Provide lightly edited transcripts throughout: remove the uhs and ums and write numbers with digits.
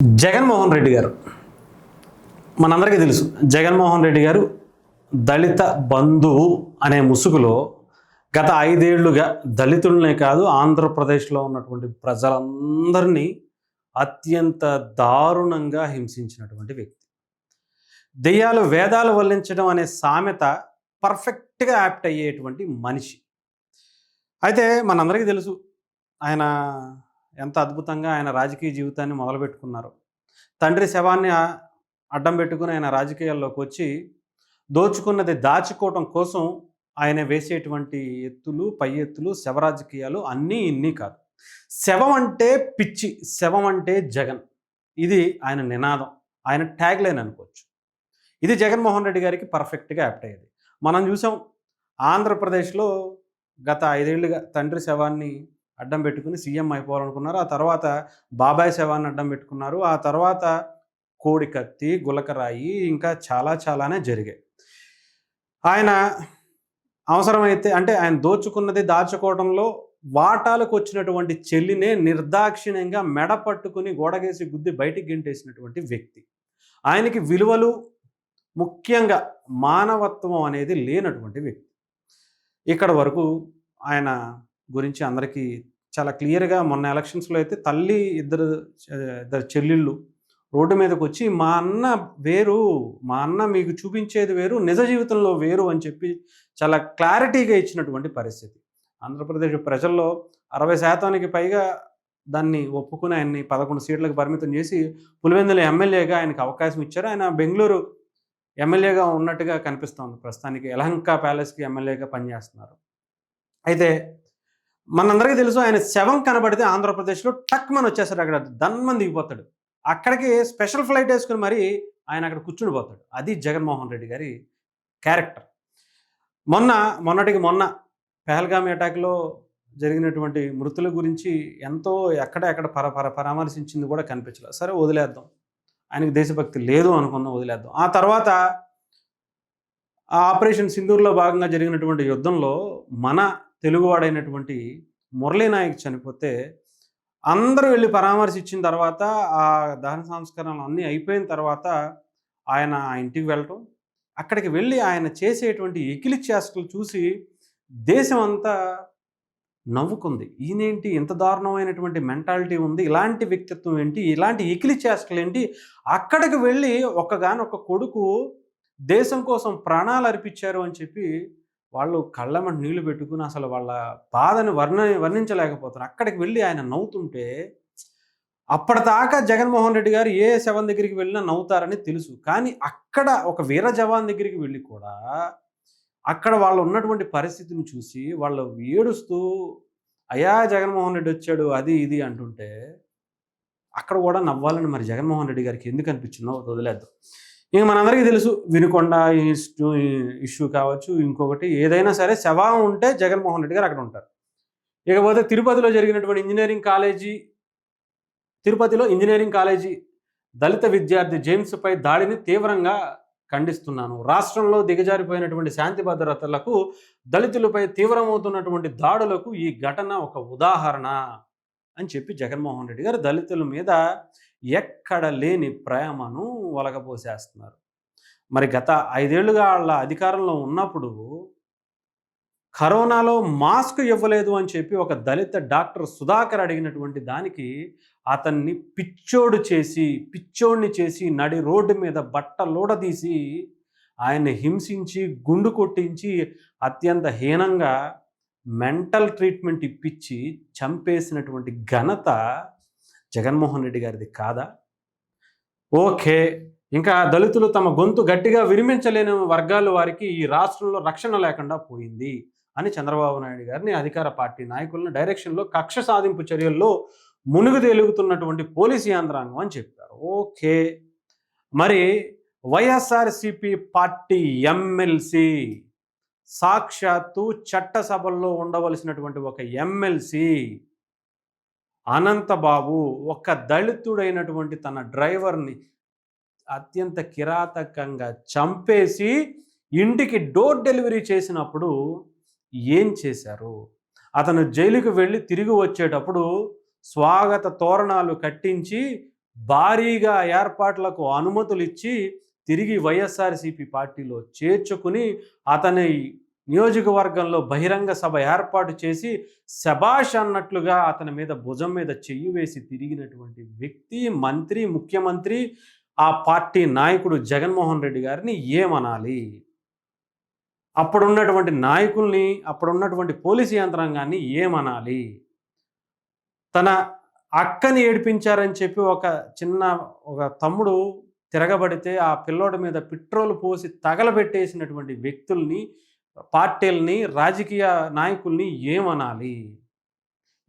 జగన్మోహన్ రెడ్డి గారు మనందరికీ తెలుసు. జగన్మోహన్ రెడ్డి గారు దళిత బంధువు అనే ముసుగులో గత 5 ఏళ్లుగా దళితులనే కాదు ఆంధ్రప్రదేశ్లో ఉన్నటువంటి ప్రజలందరినీ అత్యంత దారుణంగా హింసించినటువంటి వ్యక్తి. దెయ్యాలు వేదాలు వల్లించడం అనే సామెత పర్ఫెక్ట్గా యాప్ట్ అయ్యేటువంటి మనిషి. అయితే మనందరికీ తెలుసు ఆయన ఎంత అద్భుతంగా ఆయన రాజకీయ జీవితాన్ని మొదలుపెట్టుకున్నారు. తండ్రి శవాన్ని అడ్డం పెట్టుకుని ఆయన రాజకీయాల్లోకి వచ్చి దోచుకున్నది దాచుకోవటం కోసం ఆయన వేసేటువంటి ఎత్తులు, పై ఎత్తులు, శవ రాజకీయాలు అన్నీ ఇన్ని కాదు. శవం అంటే పిచ్చి, శవం అంటే జగన్. ఇది ఆయన నినాదం, ఆయన ట్యాగ్ లైన్ అనుకోవచ్చు. ఇది జగన్మోహన్ రెడ్డి గారికి పర్ఫెక్ట్గా యాప్ట్ అయ్యేది. మనం చూసాం ఆంధ్రప్రదేశ్లో గత 5 ఏళ్లుగా తండ్రి శవాన్ని అడ్డం పెట్టుకుని సీఎం అయిపోవాలనుకున్నారు. ఆ తర్వాత బాబాయ్ శవాన్ని అడ్డం పెట్టుకున్నారు. ఆ తర్వాత కోడికత్తి, గులకరాయి ఇంకా చాలానే జరిగాయి. ఆయన అవసరమైతే అంటే ఆయన దోచుకున్నది దాచుకోవడంలో వాటాలకు వచ్చినటువంటి చెల్లినే నిర్దాక్షిణ్యంగా మెడ పట్టుకుని గోడగేసి గుద్ది బయటికి గెంటేసినటువంటి వ్యక్తి. ఆయనకి విలువలు, ముఖ్యంగా మానవత్వం అనేది లేనటువంటి వ్యక్తి. ఇక్కడ వరకు ఆయన గురించి అందరికీ చాలా క్లియర్గా మొన్న ఎలక్షన్స్లో అయితే తల్లి ఇద్దరు చెల్లెళ్ళు రోడ్డు మీదకి వచ్చి మా అన్న వేరు, మా అన్న మీకు చూపించేది వేరు, నిజ జీవితంలో వేరు అని చెప్పి చాలా క్లారిటీగా ఇచ్చినటువంటి పరిస్థితి. ఆంధ్రప్రదేశ్ ప్రజల్లో 60% పైగా దాన్ని ఒప్పుకుని ఆయన్ని 11 సీట్లకు పరిమితం చేసి పులివెందుల ఎమ్మెల్యేగా ఆయనకు అవకాశం ఇచ్చారు. ఆయన బెంగళూరు ఎమ్మెల్యేగా ఉన్నట్టుగా కనిపిస్తోంది. ప్రస్తుతానికి యలహంక ప్యాలెస్కి ఎమ్మెల్యేగా పనిచేస్తున్నారు. అయితే మనందరికీ తెలుసు ఆయన శవం కనబడితే ఆంధ్రప్రదేశ్లో టక్మని వచ్చేస్తాడు, అక్కడ దన్మని దిగిపోతాడు. అక్కడికి స్పెషల్ ఫ్లైట్ వేసుకుని మరీ ఆయన అక్కడ కూర్చుని పోతాడు. అది జగన్మోహన్ రెడ్డి గారి క్యారెక్టర్. మొన్నటికి మొన్న పెహల్గామ్ అటాక్లో జరిగినటువంటి మృతుల గురించి ఎంతో ఎక్కడ పరామర్శించింది కూడా కనిపించలేదు. సరే వదిలేద్దాం, ఆయనకి దేశభక్తి లేదు అనుకుందాం, వదిలేద్దాం. ఆ తర్వాత ఆ ఆపరేషన్ సింధూర్లో భాగంగా జరిగినటువంటి యుద్ధంలో మన తెలుగువాడైనటువంటి మురళీనాయక్ చనిపోతే అందరూ వెళ్ళి పరామర్శించిన తర్వాత ఆ దహన సంస్కరణలు అన్నీ అయిపోయిన తర్వాత ఆయన ఇంటికి వెళ్ళటం, అక్కడికి వెళ్ళి ఆయన చేసేటువంటి ఎకిలి చేష్టలు చూసి దేశం అంతా నవ్వుకుంది. ఈయనేంటి ఇంత దారుణమైనటువంటి మెంటాలిటీ ఉంది, ఇలాంటి వ్యక్తిత్వం ఏంటి, ఇలాంటి ఎకిలి చేష్టలు ఏంటి, అక్కడికి వెళ్ళి ఒక్కగానొక్క కొడుకు దేశం కోసం ప్రాణాలు అర్పించారు అని చెప్పి వాళ్ళు కళ్ళమంట నీళ్లు పెట్టుకుని అసలు వాళ్ళ బాధను వర్ణించలేకపోతున్నారు. అక్కడికి వెళ్ళి ఆయన నవ్వుతుంటే అప్పటిదాకా జగన్మోహన్ రెడ్డి గారు ఏ శవం దగ్గరికి వెళ్ళినా నవ్వుతారని తెలుసు. కానీ అక్కడ ఒక వీర జవాన్ దగ్గరికి వెళ్ళి కూడా అక్కడ వాళ్ళు ఉన్నటువంటి పరిస్థితిని చూసి వాళ్ళు ఏడుస్తూ అయ్యా జగన్మోహన్ రెడ్డి వచ్చాడు అది ఇది అంటుంటే అక్కడ కూడా నవ్వాలని మరి జగన్మోహన్ రెడ్డి గారికి ఎందుకు అనిపించిందో వదిలేద్దాం. ఇంక మనందరికీ తెలుసు వినుకొండ ఇష్యూ కావచ్చు, ఇంకొకటి ఏదైనా సరే శవం ఉంటే జగన్మోహన్ రెడ్డి గారు అక్కడ ఉంటారు. ఇకపోతే తిరుపతిలో జరిగినటువంటి ఇంజనీరింగ్ కాలేజీ దళిత విద్యార్థి జేమ్స్పై దాడిని తీవ్రంగా ఖండిస్తున్నాను. రాష్ట్రంలో దిగజారిపోయినటువంటి శాంతి భద్రతలకు, దళితులపై తీవ్రమవుతున్నటువంటి దాడులకు ఈ ఘటన ఒక ఉదాహరణ అని చెప్పి జగన్మోహన్ రెడ్డి గారు దళితుల మీద ఎక్కడ లేని ప్రేమను ఒలగపోసేస్తున్నారు. మరి గత 5 ఏళ్లుగా వాళ్ళ అధికారంలో ఉన్నప్పుడు కరోనాలో మాస్క్ ఇవ్వలేదు అని చెప్పి ఒక దళిత డాక్టర్ సుధాకర్ అడిగినటువంటి దానికి అతన్ని పిచ్చోడిని చేసి నడి రోడ్డు మీద బట్టలోడదీసి ఆయన్ని హింసించి గుండు కొట్టించి అత్యంత హీనంగా మెంటల్ ట్రీట్మెంట్ ఇప్పించి చంపేసినటువంటి ఘనత జగన్మోహన్ రెడ్డి గారిది కాదా? ఓకే, ఇంకా దళితులు తమ గొంతు గట్టిగా వినిపించలేని వర్గాల వారికి ఈ రాష్ట్రంలో రక్షణ లేకుండా పోయింది అని చంద్రబాబు నాయుడు గారిని అధికార పార్టీ నాయకులను డైరెక్షన్లో కక్ష సాధింపు చర్యల్లో మునుగు తేలుగుతున్నటువంటి పోలీసు యంత్రాంగం అని చెప్పారు. ఓకే, మరి వైఎస్ఆర్సిపి పార్టీ ఎమ్మెల్సీ సాక్షాత్తు చట్టసభల్లో ఉండవలసినటువంటి ఒక ఎమ్మెల్సీ అనంతబాబు ఒక దళితుడైనటువంటి తన డ్రైవర్ని అత్యంత కిరాతకంగా చంపేసి ఇంటికి డోర్ డెలివరీ చేసినప్పుడు ఏం చేశారు? అతను జైలుకు వెళ్ళి తిరిగి వచ్చేటప్పుడు స్వాగత తోరణాలు కట్టించి భారీగా ఏర్పాట్లకు అనుమతులు ఇచ్చి తిరిగి వైఎస్ఆర్సీపీ పార్టీలో చేర్చుకుని అతని నియోజకవర్గంలో బహిరంగ సభ ఏర్పాటు చేసి శభాష్ అన్నట్లుగా అతని మీద భుజం మీద చెయ్యి వేసి తిరిగినటువంటి వ్యక్తి, మంత్రి, ముఖ్యమంత్రి, ఆ పార్టీ నాయకుడు జగన్మోహన్ రెడ్డి గారిని ఏమనాలి? అప్పుడున్నటువంటి నాయకుల్ని, అప్పుడున్నటువంటి పోలీసు యంత్రాంగాన్ని ఏమనాలి? తన అక్కని ఏడిపించారని చెప్పి ఒక తమ్ముడు తిరగబడితే ఆ పిల్లోడి మీద పెట్రోల్ పోసి తగలబెట్టేసినటువంటి వ్యక్తుల్ని, పార్టీలని, రాజకీయ నాయకుల్ని ఏమనాలి?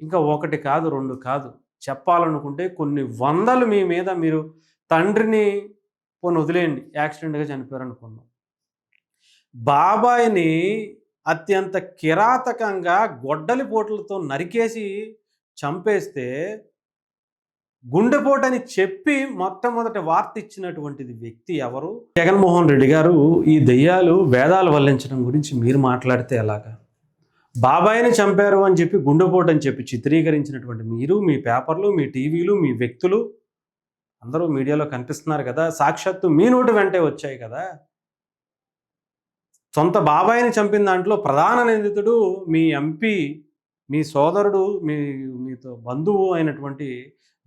ఇంకా ఒకటి కాదు, రెండు కాదు, చెప్పాలనుకుంటే కొన్ని వందలు మీ మీద మీరు తండ్రిని పోనీ వదిలేయండి, యాక్సిడెంట్గా చనిపోయారనుకున్నాం. బాబాయిని అత్యంత కిరాతకంగా గొడ్డలి పోట్లతో నరికేసి చంపేస్తే గుండెపోటని చెప్పి మొట్టమొదటి వార్త ఇచ్చినటువంటిది వ్యక్తి ఎవరు? జగన్మోహన్ రెడ్డి గారు ఈ దెయ్యాలు వేదాలు వల్లించడం గురించి మీరు మాట్లాడితే ఎలాగా? బాబాయిని చంపారు అని చెప్పి గుండెపోటు అని చెప్పి చిత్రీకరించినటువంటి మీరు, మీ పేపర్లు, మీ టీవీలు, మీ వ్యక్తులు అందరూ మీడియాలో కనిపిస్తున్నారు కదా, సాక్షాత్తు మీ నోటి వెంటే వచ్చాయి కదా. సొంత బాబాయిని చంపిన దాంట్లో ప్రధాన నిందితుడు మీ ఎంపీ, మీ సోదరుడు, మీతో బంధువు అయినటువంటి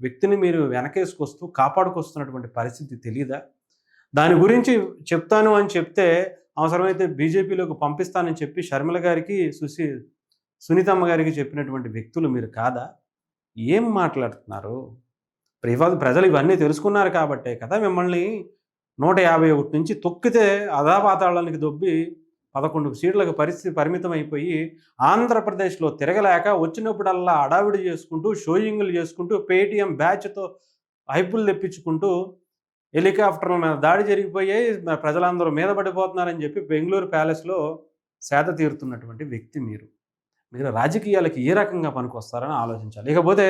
వ్యక్తిని మీరు వెనకేసుకొస్తూ కాపాడుకొస్తున్నటువంటి పరిస్థితి తెలీదా? దాని గురించి చెప్తాను అని చెప్తే అవసరమైతే బీజేపీలోకి పంపిస్తానని చెప్పి షర్మిల గారికి, సునీతమ్మ గారికి చెప్పినటువంటి వ్యక్తులు మీరు కాదా? ఏం మాట్లాడుతున్నారు? ప్రజలు ఇవన్నీ తెలుసుకున్నారు కాబట్టే కదా మిమ్మల్ని 151 నుంచి తొక్కితే అధాపాతాళానికి దొబ్బి 11 సీట్లకు పరిమితం అయిపోయి ఆంధ్రప్రదేశ్లో తిరగలేక వచ్చినప్పుడల్లా అడావిడి చేసుకుంటూ, షోయింగ్లు చేసుకుంటూ, పేటీఎం బ్యాచ్తో హైపులు తెప్పించుకుంటూ, హెలికాప్టర్ల మీద దాడి జరిగిపోయాయి, ప్రజలందరూ మీద పడిపోతున్నారని చెప్పి బెంగళూరు ప్యాలెస్లో సేద తీరుతున్నటువంటి వ్యక్తి మీరు. మీరు రాజకీయాలకి ఏ రకంగా పనికొస్తారని ఆలోచించాలి. ఇకపోతే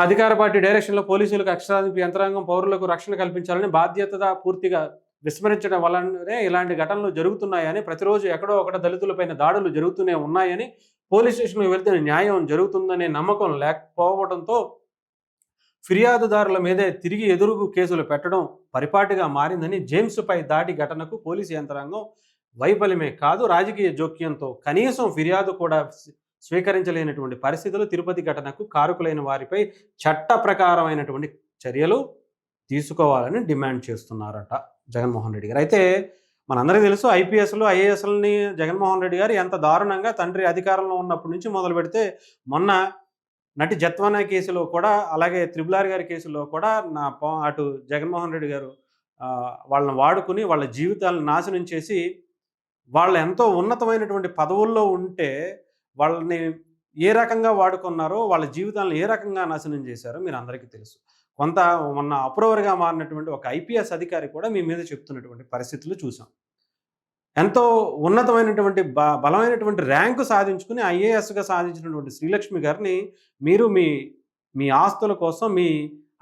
అధికార పార్టీ డైరెక్షన్లో పోలీసులకు, అక్షరాధిప యంత్రాంగం, పౌరులకు రక్షణ కల్పించాలని బాధ్యత పూర్తిగా విస్మరించడం వల్లనే ఇలాంటి ఘటనలు జరుగుతున్నాయని, ప్రతిరోజు ఎక్కడో ఒకటి దళితులపైన దాడులు జరుగుతూనే ఉన్నాయని, పోలీస్ స్టేషన్కి వెళ్తే న్యాయం జరుగుతుందనే నమ్మకం లేకపోవడంతో ఫిర్యాదుదారుల మీదే తిరిగి ఎదురుగు కేసులు పెట్టడం పరిపాటిగా మారిందని, జేమ్స్పై దాడి ఘటనకు పోలీసు యంత్రాంగం వైఫల్యమే కాదు, రాజకీయ జోక్యంతో కనీసం ఫిర్యాదు కూడా స్వీకరించలేనటువంటి పరిస్థితులు, తిరుపతి ఘటనకు కారకులైన వారిపై చట్ట ప్రకారమైనటువంటి చర్యలు తీసుకోవాలని డిమాండ్ చేస్తున్నారట జగన్మోహన్ రెడ్డి గారు. అయితే మనందరికీ తెలుసు, ఐపీఎస్లు, ఐఏఎస్లని జగన్మోహన్ రెడ్డి గారు ఎంత దారుణంగా తండ్రి అధికారంలో ఉన్నప్పటి నుంచి మొదలు పెడితే మొన్న నటి జత్వానా కేసులో కూడా, అలాగే త్రిబుల్ గారి కేసులో కూడా అటు జగన్మోహన్ రెడ్డి గారు వాళ్ళని వాడుకుని వాళ్ళ జీవితాలను నాశనం చేసి, వాళ్ళు ఎంతో ఉన్నతమైనటువంటి పదవుల్లో ఉంటే వాళ్ళని ఏ రకంగా వాడుకున్నారో, వాళ్ళ జీవితాలను ఏ రకంగా నాశనం చేశారో మీరు అందరికీ తెలుసు. మొన్న అప్రూవర్గా మారినటువంటి ఒక ఐపీఎస్ అధికారి కూడా మీ మీద చెప్తున్నటువంటి పరిస్థితులు చూసాం. ఎంతో ఉన్నతమైనటువంటి బలమైనటువంటి ర్యాంకు సాధించుకుని ఐఏఎస్గా సాధించినటువంటి శ్రీలక్ష్మి గారిని మీరు మీ ఆస్తుల కోసం, మీ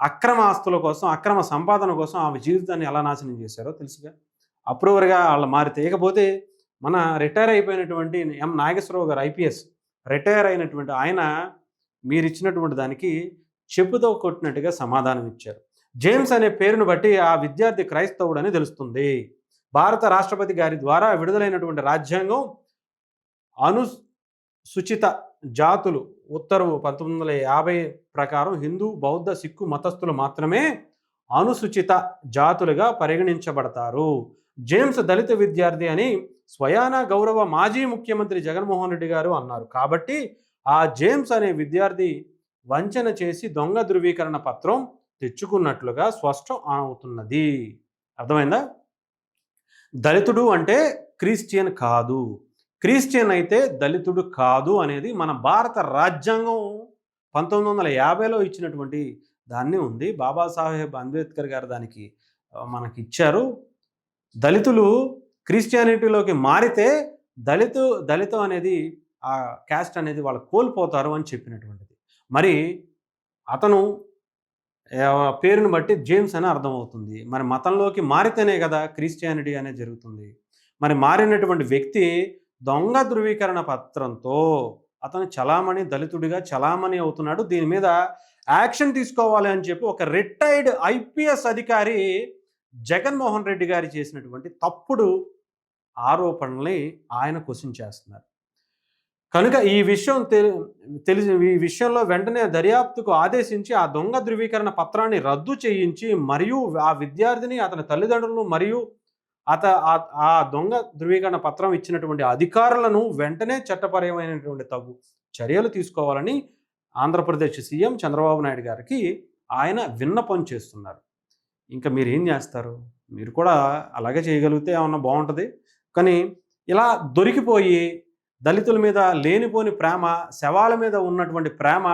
అక్రమ ఆస్తుల కోసం, అక్రమ సంపాదన కోసం ఆమె జీవితాన్ని ఎలా నాశనం చేశారో తెలుసుగా. అప్రూవర్గా వాళ్ళు మారితే. ఇకపోతే మన రిటైర్ అయిపోయినటువంటి ఎం నాగేశ్వరరావు గారు ఐపీఎస్ రిటైర్ అయినటువంటి ఆయన మీరు ఇచ్చినటువంటి దానికి చెప్పుతో కొట్టినట్టుగా సమాధానం ఇచ్చారు. జేమ్స్ అనే పేరును బట్టి ఆ విద్యార్థి క్రైస్తవుడని తెలుస్తుంది. భారత రాష్ట్రపతి గారి ద్వారా విడుదలైనటువంటి రాజ్యాంగం అనుసూచిత జాతులు ఉత్తర్వు 1950 ప్రకారం హిందూ, బౌద్ధ, సిక్కు మతస్థులు మాత్రమే అనుసూచిత జాతులుగా పరిగణించబడతారు. జేమ్స్ దళిత విద్యార్థి అని స్వయానా గౌరవ మాజీ ముఖ్యమంత్రి జగన్మోహన్ రెడ్డి గారు అన్నారు. కాబట్టి ఆ జేమ్స్ అనే విద్యార్థి వంచన చేసి దొంగ ధృవీకరణ పత్రం తెచ్చుకున్నట్లుగా స్పష్టం అవుతున్నది. అర్థమైందా? దళితుడు అంటే క్రిస్టియన్ కాదు, క్రిస్టియన్ అయితే దళితుడు కాదు అనేది మన భారత రాజ్యాంగం 1950లో ఇచ్చినటువంటి దాన్ని ఉంది. బాబాసాహెబ్ అంబేద్కర్ గారు దానికి మనకి ఇచ్చారు. దళితులు క్రిస్టియానిటీలోకి మారితే దళితం అనేది, ఆ క్యాస్ట్ అనేది వాళ్ళు కోల్పోతారు అని చెప్పినటువంటిది. మరి అతను పేరుని బట్టి జేమ్స్ అని అర్థమవుతుంది. మరి మతంలోకి మారితేనే కదా క్రిస్టియానిటీ అనేది జరుగుతుంది. మరి మారినటువంటి వ్యక్తి దొంగ ధృవీకరణ పత్రంతో అతను దళితుడిగా చలామణి అవుతున్నాడు. దీని మీద యాక్షన్ తీసుకోవాలి అని చెప్పి ఒక రిటైర్డ్ ఐపీఎస్ అధికారి జగన్మోహన్ రెడ్డి గారు చేసినటువంటి తప్పుడు ఆరోపణల్ని ఆయన క్వశ్చన్ చేస్తున్నారు. కనుక ఈ విషయం తెలిసి ఈ విషయంలో వెంటనే దర్యాప్తుకు ఆదేశించి ఆ దొంగ ధృవీకరణ పత్రాన్ని రద్దు చేయించి మరియు ఆ విద్యార్థిని అతని తల్లిదండ్రులను మరియు ఆ దొంగ ధృవీకరణ పత్రం ఇచ్చినటువంటి అధికారులను వెంటనే చట్టపరమైనటువంటి తగు చర్యలు తీసుకోవాలని ఆంధ్రప్రదేశ్ సీఎం చంద్రబాబు నాయుడు గారికి ఆయన విన్నపం చేస్తున్నారు. ఇంకా మీరు ఏం చేస్తారు? మీరు కూడా అలాగే చేయగలిగితే ఏమన్నా బాగుంటుంది. కానీ ఇలా దొరికిపోయి దళితుల మీద లేనిపోని ప్రేమ, శవాల మీద ఉన్నటువంటి ప్రేమ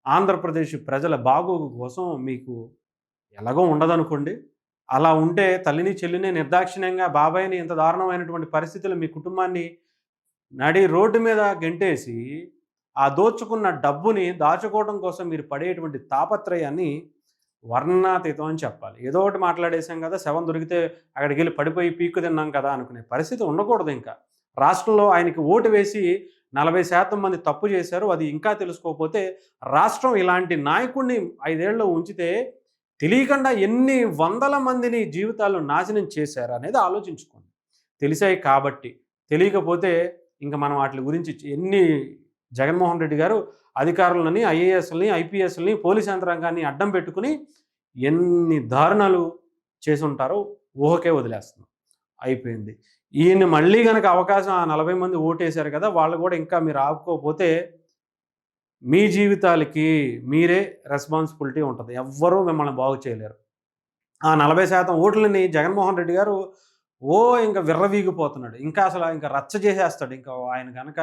ఆంధ్రప్రదేశ్ ప్రజల బాగోగు కోసం మీకు ఎలాగో ఉండదనుకోండి. అలా ఉంటే తల్లిని చెల్లిని నిర్దాక్షిణ్యంగా బాబాయిని ఇంత దారుణమైనటువంటి పరిస్థితులు మీ కుటుంబాన్ని నడి రోడ్డు మీద గెంటేసి ఆ దోచుకున్న డబ్బుని దాచుకోవడం కోసం మీరు పడేటువంటి తాపత్రయాన్ని వర్ణనాతీతం అని చెప్పాలి. ఏదో ఒకటి మాట్లాడేసాం కదా, శవం దొరికితే అక్కడికి వెళ్ళి పడిపోయి పీక్కు తిన్నాం కదా అనుకునే పరిస్థితి ఉండకూడదు. ఇంకా రాష్ట్రంలో ఆయనకి ఓటు వేసి 40% మంది తప్పు చేశారు. అది ఇంకా తెలుసుకోకపోతే రాష్ట్రం ఇలాంటి నాయకుడిని 5 ఏళ్ళు ఉంచితే తెలియకుండా ఎన్ని వందల మందిని జీవితాలు నాశనం చేశారు అనేది ఆలోచించుకోండి. తెలిసాయి కాబట్టి. తెలియకపోతే ఇంకా మనం వాటి గురించి జగన్మోహన్ రెడ్డి గారు అధికారులని, ఐఏఎస్లని, ఐపీఎస్లని, పోలీస్ యంత్రాంగాన్ని అడ్డం పెట్టుకుని ఎన్ని దారుణాలు చేసి ఉంటారో ఊహకే వదిలేస్తున్నాం. అయిపోయింది. ఈయన్ని మళ్ళీ కనుక అవకాశం ఆ 40 మంది ఓటేశారు కదా, వాళ్ళు కూడా ఇంకా మీరు ఆపుకోకపోతే మీ జీవితాలకి మీరే రెస్పాన్సిబిలిటీ ఉంటుంది. ఎవ్వరూ మిమ్మల్ని బాగు చేయలేరు. ఆ 40% ఓట్లని జగన్మోహన్ రెడ్డి గారు ఇంకా విర్రవీగిపోతున్నాడు. ఇంకా అసలు ఇంకా రచ్చ చేసేస్తాడు. ఇంకా ఆయన కనుక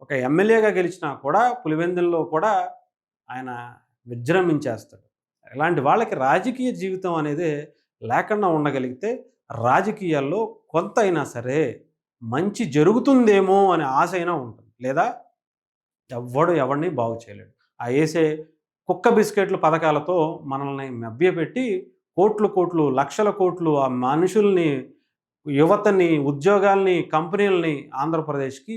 ఒక ఎమ్మెల్యేగా గెలిచినా కూడా పులివెందుల్లో కూడా ఆయన విజృంభించేస్తాడు. ఇలాంటి వాళ్ళకి రాజకీయ జీవితం అనేది లేకుండా ఉండగలిగితే రాజకీయాల్లో కొంత అయినా సరే మంచి జరుగుతుందేమో అనే ఆశ అయినా ఉంటుంది. లేదా ఎవరిని బాగు చేయలేడు. ఆ వేసే కుక్క బిస్కెట్లు పథకాలతో మనల్ని మభ్యపెట్టి కోట్లు లక్షల కోట్లు ఆ మనుషుల్ని, యువతని, ఉద్యోగాల్ని, కంపెనీలని ఆంధ్రప్రదేశ్కి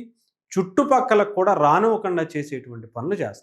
చుట్టుపక్కలకు కూడా రానివ్వకుండా చేసేటువంటి పనులు చేస్తారు.